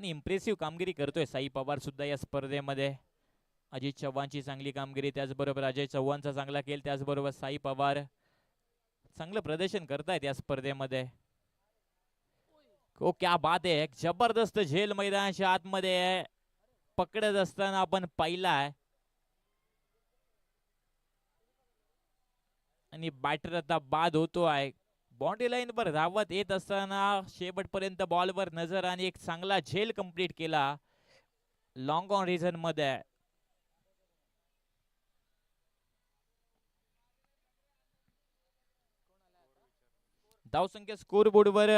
Impressive कामगिरी करतोय साई पवार सुद्धा या स्पर्धेमध्ये. अजित चव्हाणची चांगली कामगिरी, त्याचबरोबर अजय चव्हाणचा चांगला खेळ, त्याचबरोबर साई पवार चांगलं प्रदर्शन करतायत या स्पर्धेमध्ये. ओ क्या बात आहे, एक जबरदस्त झेल मैदानाच्या आतमध्ये पकडत असताना आपण पाहिलाय. आणि बॅटर आता बाद होतो आहे. बाउंड्री लाईन वर धावत येत असताना शेवटपर्यंत बॉलवर नजर आणि एक चांगला झेल कंप्लीट केला लॉंग ऑन रिझन मध्ये. धावसंख्या स्कोर बोर्ड वर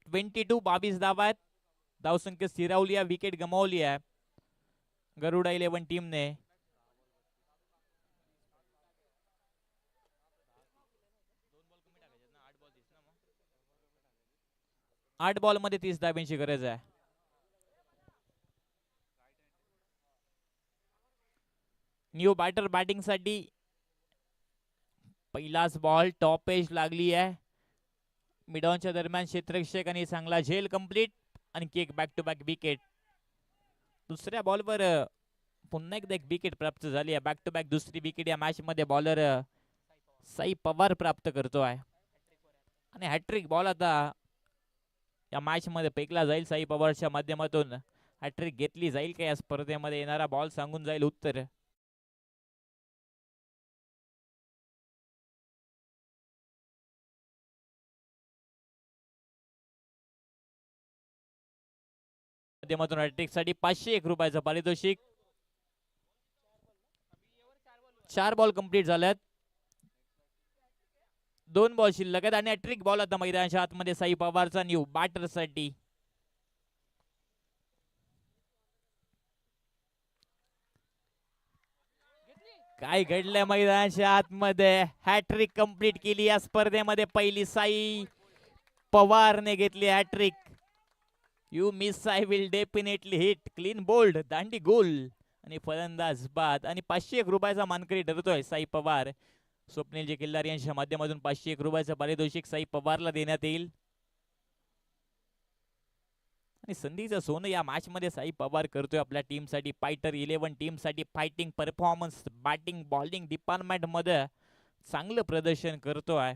22 धावा आहेत. धावसंख्या स्थिरावली आहे, विकेट गमावली आहे गरुडा 11 टीमने. आठ बॉल मध्ये 30 धाब्यांची गरज आहे. न्यू बॅटर बॅटिंग साठी. पहिलाच बॉल टॉप एज लागली आहे. मिडॉनच्या दरम्यान क्षेत्ररक्षक आणि चांगला झेल कंप्लीट आणि एक बॅक टू बॅक विकेट. दुसऱ्या बॉलवर पुन्हा एकदा एक विकेट प्राप्त झाली आहे. बॅक टू बॅक दुसरी विकेट या मॅच मध्ये बॉलर साई पवार प्राप्त करतो आहे. आणि हॅट्रिक बॉल आता या मॅच मध्ये फेकला जाईल साई पवारच्या माध्यमातून. हॅट्रिक घेतली जाईल का या स्पर्धेमध्ये, येणारा बॉल सांगून जाईल उत्तर. माध्यमातून हॅट्रिक साठी 501 रुपयाचं पारितोषिक. 4 बॉल कंप्लीट झाल्यात, 2 बॉल शिल्लक आहेत आणि हॅट्रिक बॉल आता मैदानाच्या आतमध्ये साई पवारचा न्यू बॅटर साठी. काय घडलंय मैदानाच्या आतमध्ये, हॅट्रिक कंप्लीट केली या स्पर्धेमध्ये. पहिली साई पवारने घेतली hat trick. You miss I will definitely hit, clean bold, दांडी गोल आणि फलंदाज बाद. आणि 501 रुपयाचा मानकरी ठरतोय साई पवार. स्वप्नीलजी किल्लारी यांच्या माध्यमातून 501 रुपयाचं पारितोषिक साई पवारला देण्यात येईल. आणि संधीचं सोनं या मॅच मध्ये साई पवार करतोय आपल्या टीम साठी. फायटर 11 टीम साठी fighting performance batting bowling department मध्ये चांगलं प्रदर्शन करतोय.